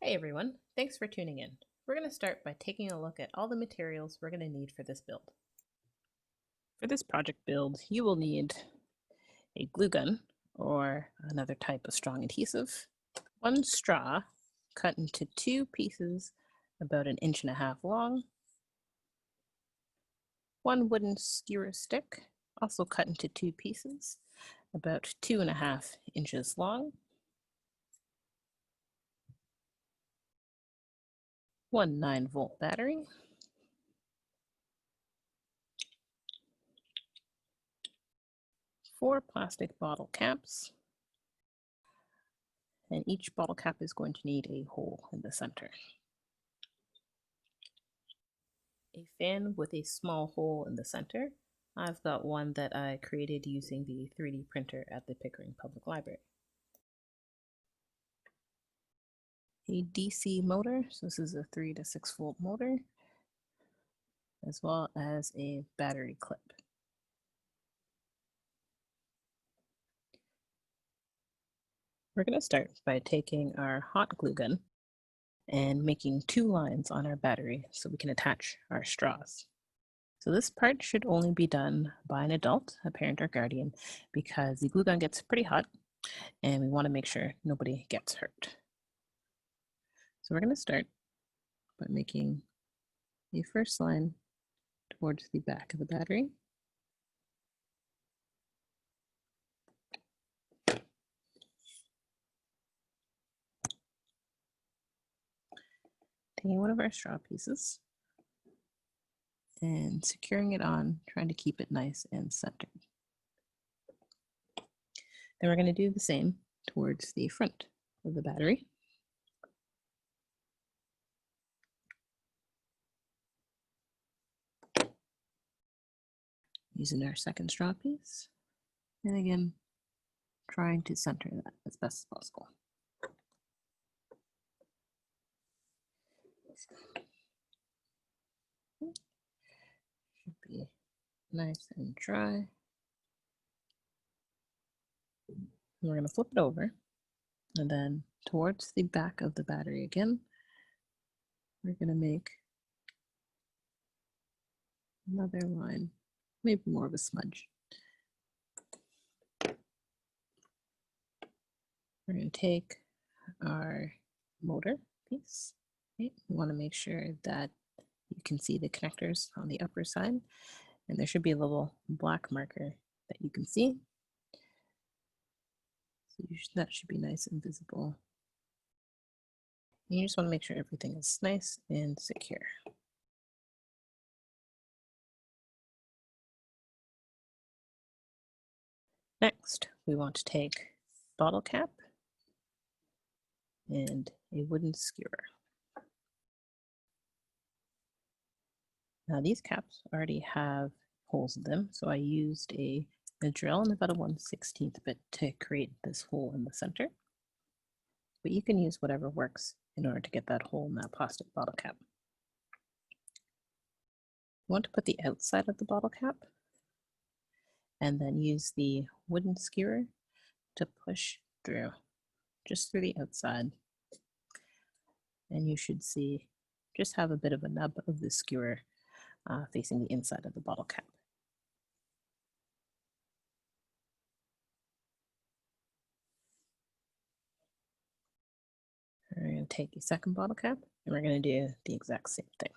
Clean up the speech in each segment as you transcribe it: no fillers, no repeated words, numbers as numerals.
Hey everyone, thanks for tuning in. We're going to start by taking a look at all the materials we're going to need for this build. For this project build, you will need a glue gun or another type of strong adhesive, one straw cut into two pieces about 1.5 inches long, one wooden skewer stick also cut into two pieces about 2.5 inches long, one 9-volt battery, four plastic bottle caps, and each bottle cap is going to need a hole in the center. A fan with a small hole in the center. I've got one that I created using the 3D printer at the Pickering Public Library. A DC motor, so this is a 3 to 6 volt motor, as well as a battery clip. We're going to start by taking our hot glue gun and making 2 lines on our battery so we can attach our straws. So this part should only be done by an adult, a parent or guardian, because the glue gun gets pretty hot and we want to make sure nobody gets hurt. So we're going to start by making a first line towards the back of the battery. Taking one of our straw pieces and securing it on, trying to keep it nice and centered. Then we're going to do the same towards the front of the battery. Using our second straw piece, and again, trying to center that as best as possible. Should be nice and dry. And we're going to flip it over, and then towards the back of the battery again, we're going to make another line, maybe more of a smudge. We're going to take our motor piece. Okay. We want to make sure that you can see the connectors on the upper side, and there should be a little black marker that you can see. So that should be nice and visible. And you just want to make sure everything is nice and secure. Next, we want to take bottle cap and a wooden skewer. Now these caps already have holes in them, so I used a drill and about a 1/16 bit to create this hole in the center. But you can use whatever works in order to get that hole in that plastic bottle cap. You want to put the outside of the bottle cap and then use the wooden skewer to push through, just through the outside. And you should see, just have a bit of a nub of the skewer facing the inside of the bottle cap. We're going to take a second bottle cap and we're going to do the exact same thing.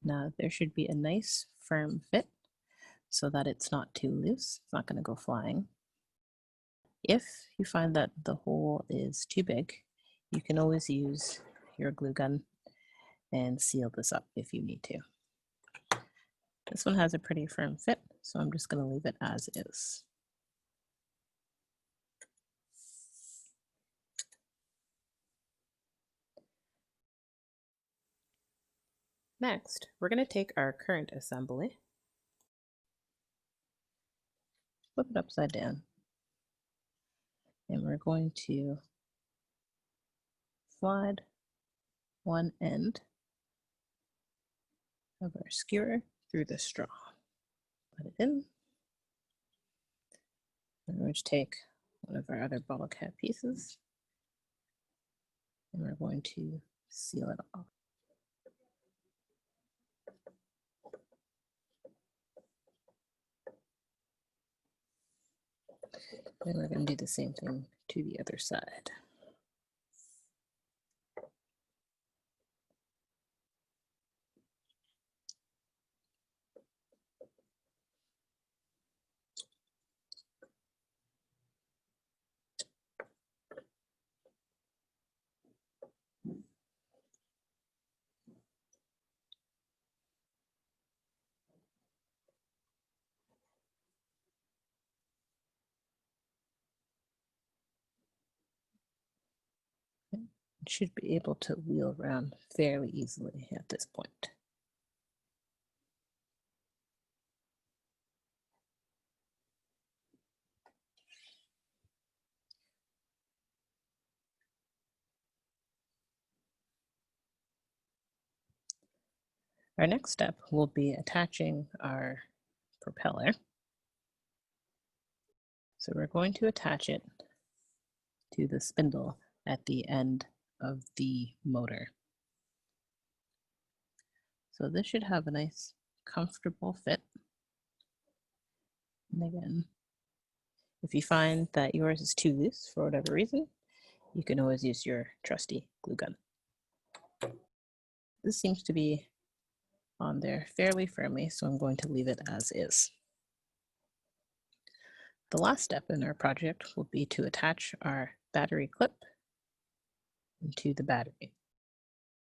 Now there should be a nice firm fit so that it's not too loose. It's not going to go flying. If you find that the hole is too big, you can always use your glue gun and seal this up if you need to. This one has a pretty firm fit, so I'm just going to leave it as is. Next, we're going to take our current assembly, flip it upside down, and we're going to slide one end of our skewer through the straw. Put it in. And we're going to take one of our other bottle cap pieces and we're going to seal it off. And we're going to do the same thing to the other side. It should be able to wheel around fairly easily at this point. Our next step will be attaching our propeller. So we're going to attach it to the spindle at the end of the motor. So this should have a nice comfortable fit. And again, if you find that yours is too loose for whatever reason, you can always use your trusty glue gun. This seems to be on there fairly firmly, so I'm going to leave it as is. The last step in our project will be to attach our battery clip into the battery.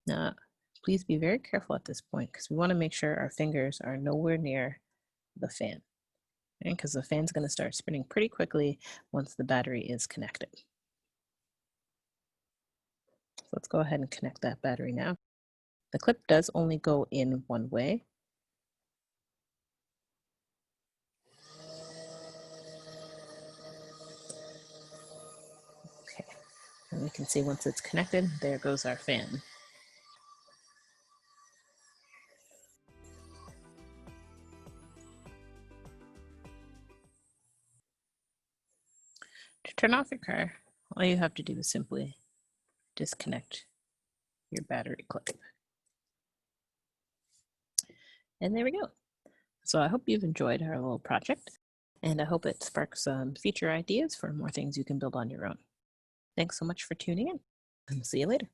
Now, please be very careful at this point because we want to make sure our fingers are nowhere near the fan, because the fan's going to start spinning pretty quickly once the battery is connected. So let's go ahead and connect that battery now. The clip does only go in one way. Okay, and we can see once it's connected, there goes our fan. To turn off your car, all you have to do is simply disconnect your battery clip. And there we go. So I hope you've enjoyed our little project, and I hope it sparks some future ideas for more things you can build on your own. Thanks so much for tuning in, and see you later.